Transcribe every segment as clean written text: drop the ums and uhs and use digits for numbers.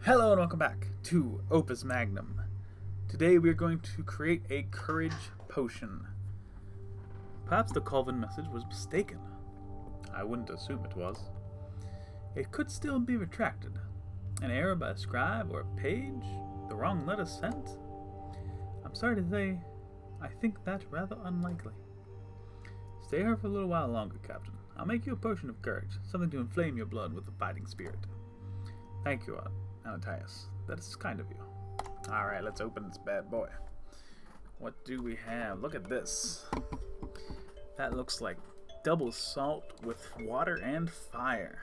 Hello and welcome back to Opus Magnum. Today we are going to create a courage potion. Perhaps the Colvin message was mistaken. I wouldn't assume it was. It could still be retracted. An error by a scribe or a page? The wrong letter sent? I'm sorry to say, I think that's rather unlikely. Stay here for a little while longer, Captain. I'll make you a potion of courage, something to inflame your blood with a fighting spirit. Thank you, Anatias. That is kind of you. Alright, let's open this bad boy. What do we have? Look at this. That looks like double salt with water and fire.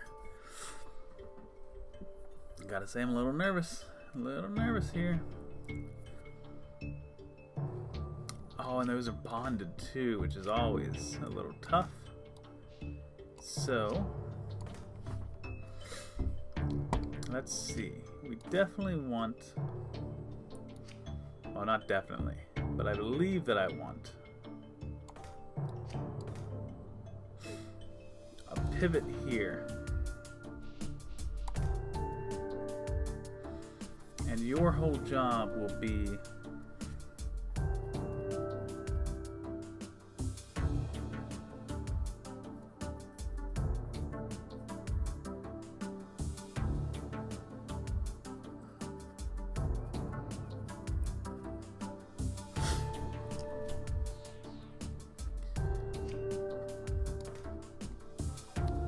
Gotta say, I'm a little nervous. Here. Oh, and those are bonded too, which is always a little tough. So, let's see. We definitely want... Well, not definitely, but I believe that I want a pivot here. And your whole job will be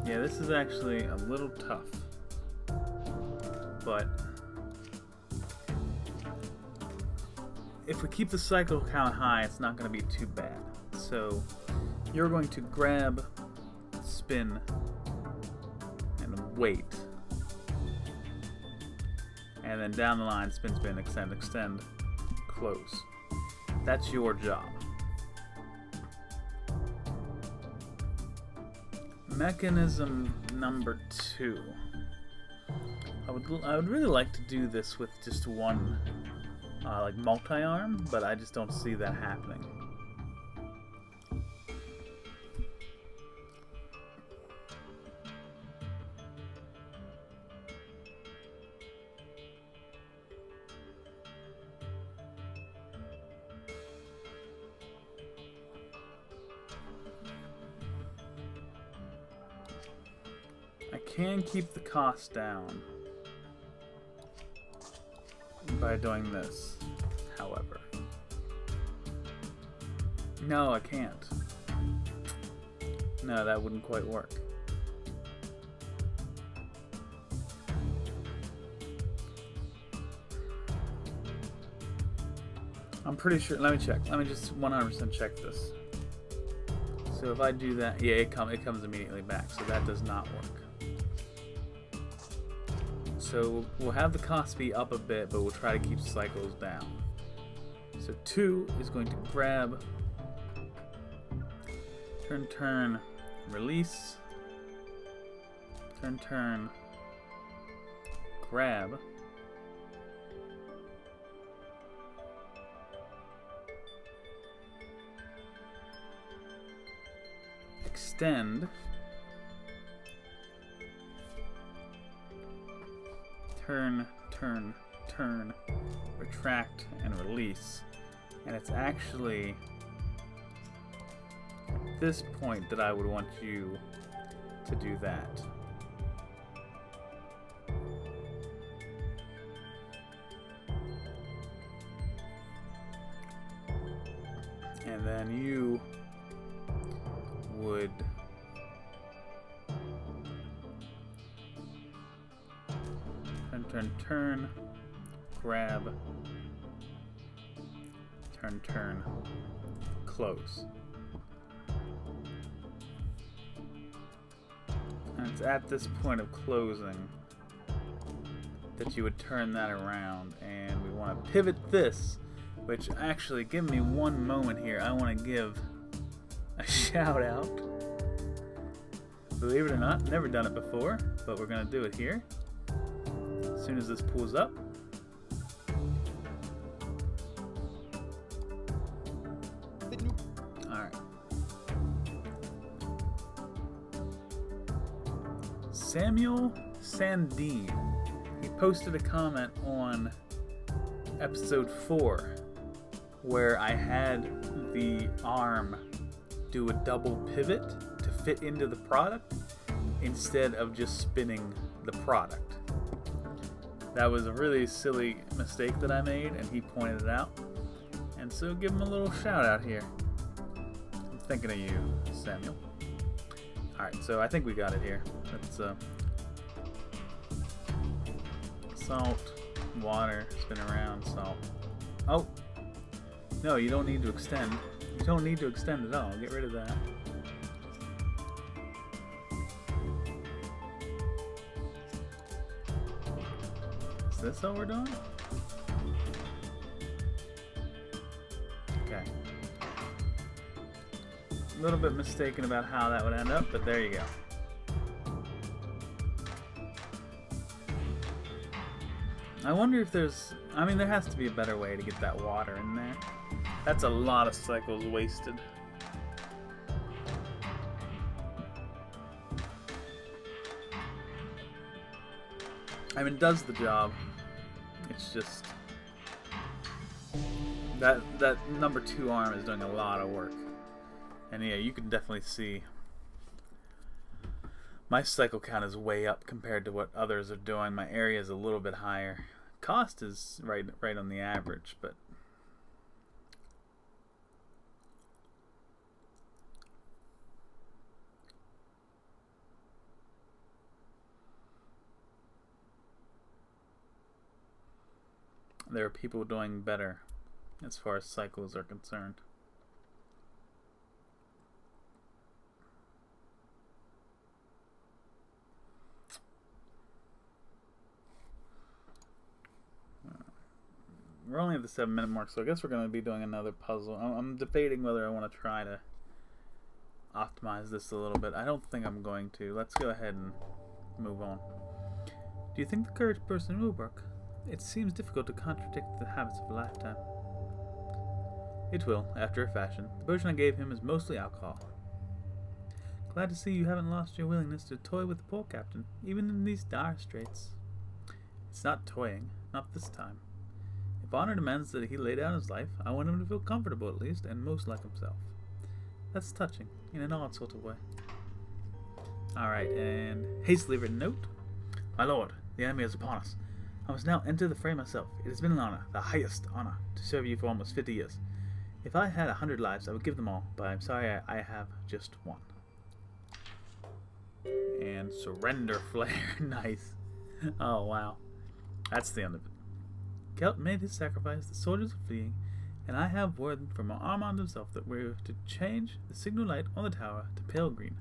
yeah, this is actually a little tough, but if we keep the cycle count high, it's not going to be too bad. So you're going to grab, spin, and wait. And then down the line, spin, spin, extend, close. That's your job. Mechanism number 2. I would really like to do this with just one like multi-arm, but I just don't see that happening. I can keep the cost down by doing this, however. No, I can't. No, that wouldn't quite work. I'm pretty sure, let me check. Let me just 100% check this. So if I do that, yeah, it comes immediately back, so that does not work. So we'll have the cost be up a bit, but we'll try to keep cycles down. So 2 is going to grab, turn, release, turn, grab, extend, turn, retract, and release. And it's actually at this point that I would want you to do that. And then you would turn, grab, turn, close. And it's at this point of closing that you would turn that around, and we want to pivot this, which actually, give me one moment here. I want to give a shout out. Believe it or not, never done it before, but we're going to do it here. As soon as this pulls up. Alright. Samuel Sandine. He posted a comment on episode 4 where I had the arm do a double pivot to fit into the product instead of just spinning the product. That was a really silly mistake that I made, and he pointed it out. And so give him a little shout out here. I'm thinking of you, Samuel. Alright, so I think we got it here. Let's salt, water, spin around, salt. Oh! No, you don't need to extend. You don't need to extend at all. Get rid of that. Is this all we're doing? Okay. A little bit mistaken about how that would end up, but there you go. I wonder if there's... I mean, there has to be a better way to get that water in there. That's a lot of cycles wasted. I mean, it does the job. It's just... That number 2 arm is doing a lot of work. And yeah, you can definitely see my cycle count is way up compared to what others are doing. My area is a little bit higher. Cost is right on the average, but there are people doing better as far as cycles are concerned. We're only at the 7-minute mark, so I guess we're going to be doing another puzzle. I'm debating whether I want to try to optimize this a little bit. I don't think I'm going to. Let's go ahead and move on. Do you think the courage person will work? It seems difficult to contradict the habits of a lifetime. It will, after a fashion. The potion I gave him is mostly alcohol. Glad to see you haven't lost your willingness to toy with the poor captain, even in these dire straits. It's not toying, not this time. If honor demands that he lay down his life, I want him to feel comfortable at least, and most like himself. That's touching, in an odd sort of way. Alright, and hastily written note. My lord, the enemy is upon us. I must now enter the fray myself. It has been an honor, the highest honor, to serve you for almost 50 years. If I had 100 lives, I would give them all, but I'm sorry I have just one. And surrender flare. Nice. Oh, wow. That's the end of it. Celt made his sacrifice, the soldiers are fleeing, and I have word from Armand himself that we're to change the signal light on the tower to pale green.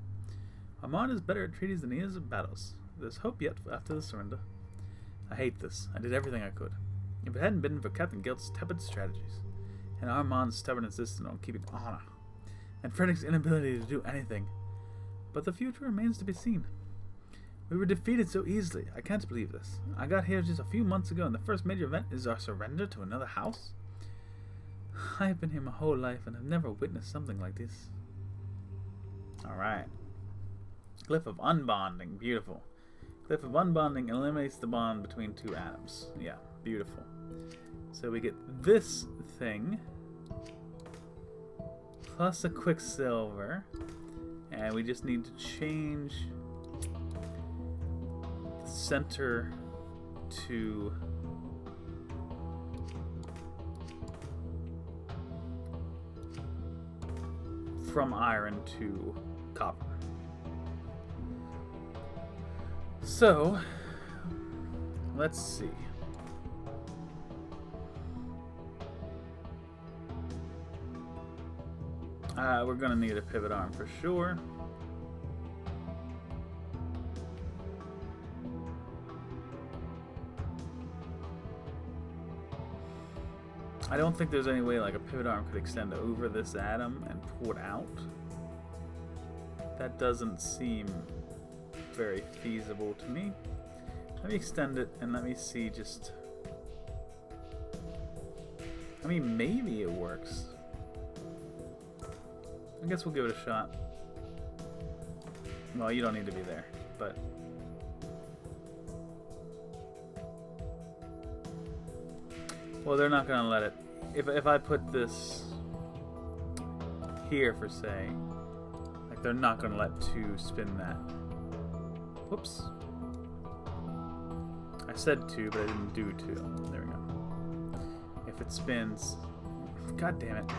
Armand is better at treaties than he is at battles. There's hope yet after the surrender. I hate this. I did everything I could. If it hadn't been for Captain Gelt's tepid strategies, and Armand's stubborn insistence on keeping honor, and Frederick's inability to do anything. But the future remains to be seen. We were defeated so easily. I can't believe this. I got here just a few months ago, and the first major event is our surrender to another house? I have been here my whole life, and have never witnessed something like this. Alright. Glyph of Unbonding. Beautiful. Glyph of Unbonding eliminates the bond between 2 atoms. Yeah, beautiful. So we get this thing, plus a Quicksilver, and we just need to change center to from iron to copper. So let's see. We're gonna need a pivot arm for sure. I don't think there's any way like a pivot arm could extend over this atom and pull it out. That doesn't seem very feasible to me. Let me extend it and let me see just... I mean, maybe it works. I guess we'll give it a shot. Well, you don't need to be there, but... Well, they're not gonna let it. If I put this here for say, like they're not gonna let 2 spin that. Whoops. I said 2, but I didn't do 2. There we go. If it spins, god damn it.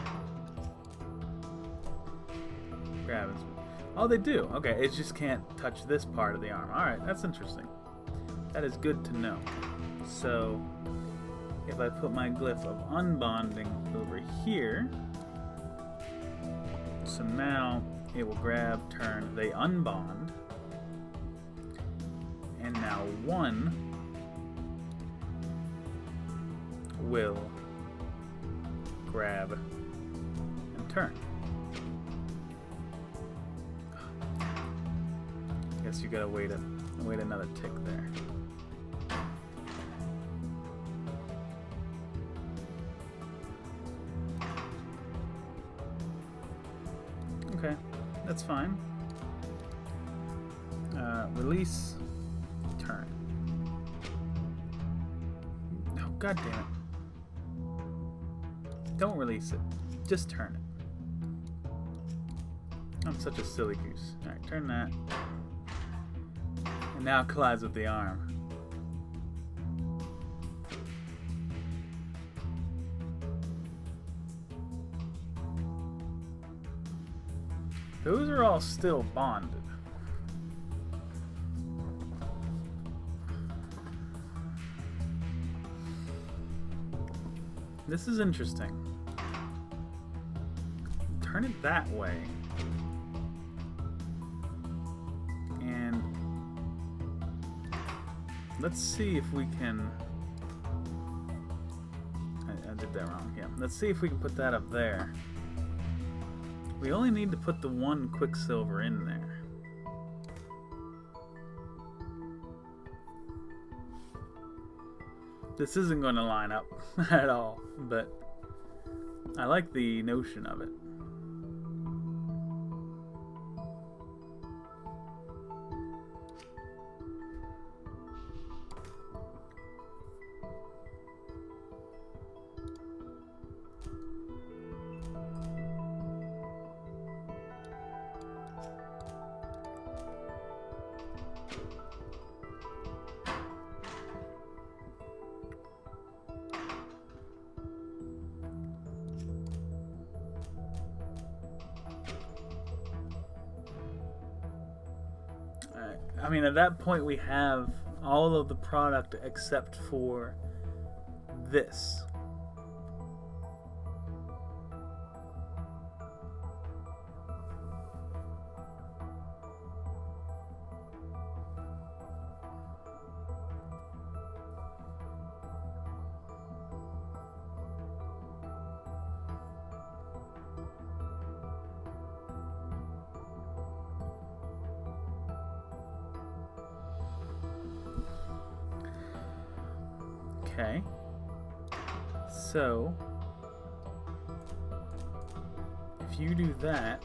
Grab and spin. Oh, they do. Okay, it just can't touch this part of the arm. All right, that's interesting. That is good to know. So, if I put my glyph of unbonding over here, so now it will grab, turn, they unbond, and now 1 will grab and turn. Guess you gotta wait another tick there. Okay, that's fine. Release, turn. Oh, god damn it. Don't release it. Just turn it. I'm such a silly goose. Alright, turn that. And now it collides with the arm. Those are all still bonded. This is interesting. Turn it that way. And let's see if we can... I did that wrong, yeah. Let's see if we can put that up there. We only need to put the 1 Quicksilver in there. This isn't going to line up at all, but I like the notion of it. I mean, at that point we have all of the product except for this. Okay, so if you do that,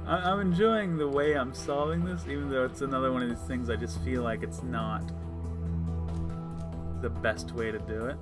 I'm enjoying the way I'm solving this, even though it's another one of these things I just feel like it's not the best way to do it.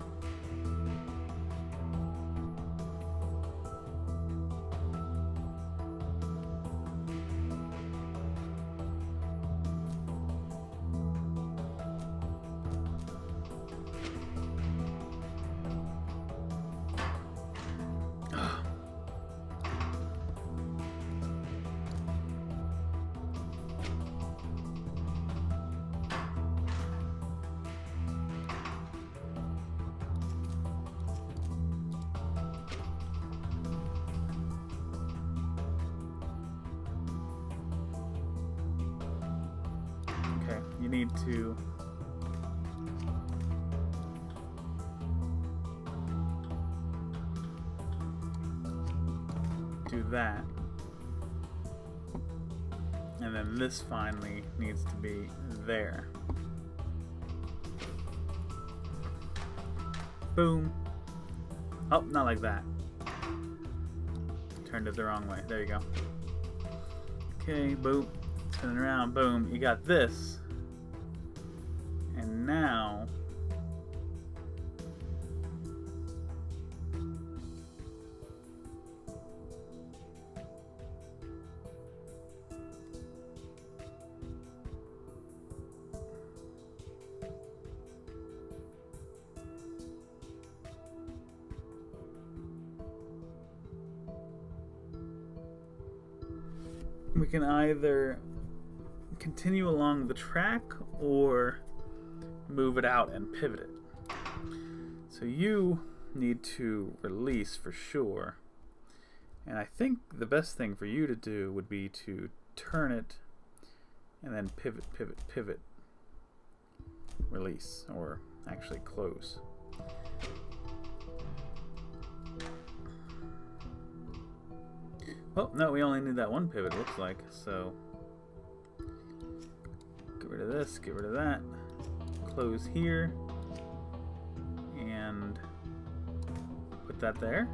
You need to do that. And then this finally needs to be there. Boom. Oh, not like that. Turned it the wrong way. There you go. Okay, boom. Spin it around. Boom. You got this. And now... we can either continue along the track or move it out and pivot it. So you need to release for sure. And I think the best thing for you to do would be to turn it and then pivot, pivot, pivot, release, or actually close. Oh, no, we only need that one pivot, looks like. So, get rid of this, get rid of that. Close here. And put that there.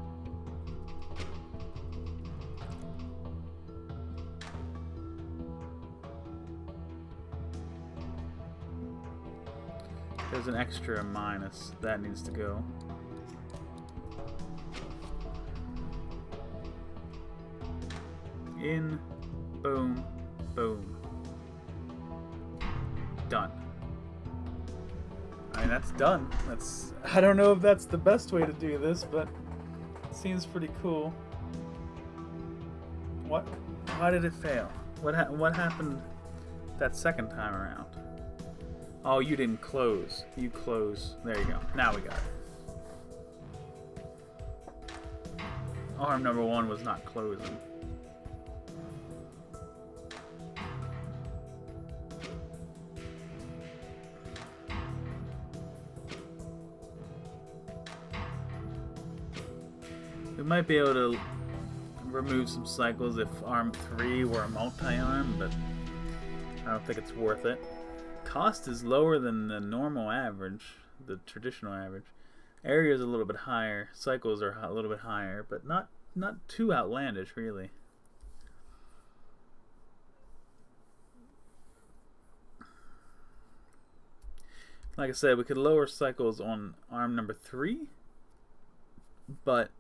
There's an extra minus. That needs to go. In, boom, boom. Done. I mean, that's done. I don't know if that's the best way to do this, but it seems pretty cool. What? Why did it fail? What happened that second time around? Oh, you didn't close. You close. There you go. Now we got it. Arm number 1 was not closing. We might be able to remove some cycles if arm 3 were a multi-arm, but I don't think it's worth it. Cost is lower than the normal average, the traditional average. Area is a little bit higher. Cycles are a little bit higher, but not too outlandish, really. Like I said, we could lower cycles on arm number 3, but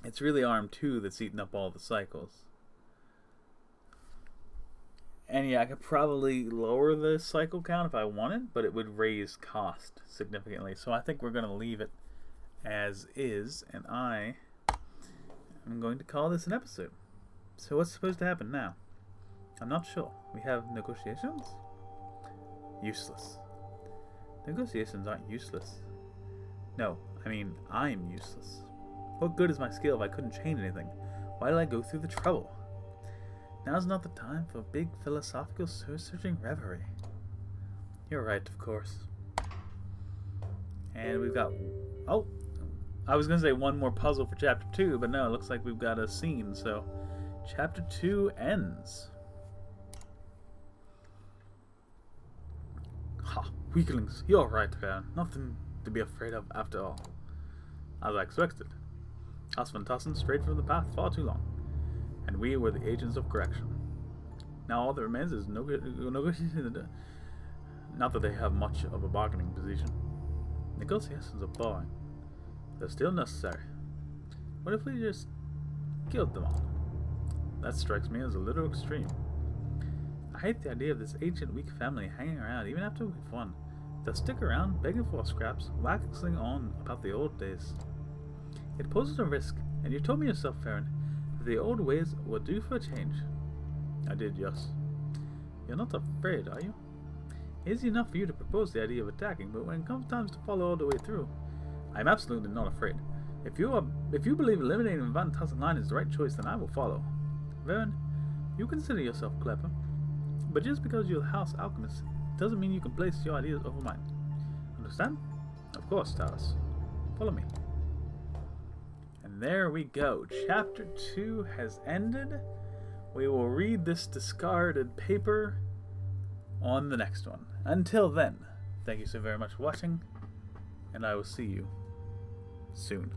it's really arm 2 that's eating up all the cycles. And yeah, I could probably lower the cycle count if I wanted, but it would raise cost significantly. So I think we're going to leave it as is, and I am going to call this an episode. So what's supposed to happen now? I'm not sure. We have negotiations? Useless. Negotiations aren't useless. No, I mean, I'm useless. What good is my skill if I couldn't change anything? Why did I go through the trouble? Now's not the time for big philosophical soul-searching reverie. You're right, of course. And we've got... Oh! I was going to say one more puzzle for Chapter 2, but no, it looks like we've got a scene, so... Chapter 2 ends. Ha! Weaklings, you're right, Baron. Nothing to be afraid of after all. As I expected. Us been tossing straight from the path far too long. And we were the agents of correction. Now all that remains is negotiation. Not that they have much of a bargaining position. Negotiations are boring. They're still necessary. What if we just killed them all? That strikes me as a little extreme. I hate the idea of this ancient weak family hanging around even after we've won. They'll stick around begging for scraps, waxing on about the old days. It poses a risk, and you told me yourself, Farron, the old ways will do for a change. I did, yes. You're not afraid, are you? Easy enough for you to propose the idea of attacking, but when it comes time to follow all the way through, I'm absolutely not afraid. If you believe eliminating Van Tassen's line is the right choice, then I will follow. Varen, you consider yourself clever, but just because you're the house alchemist doesn't mean you can place your ideas over mine. Understand? Of course, Talos. Follow me. And And there we go. Chapter 2 has ended. We will read this discarded paper on the next one. Until then, thank you so very much for watching, and I will see you soon.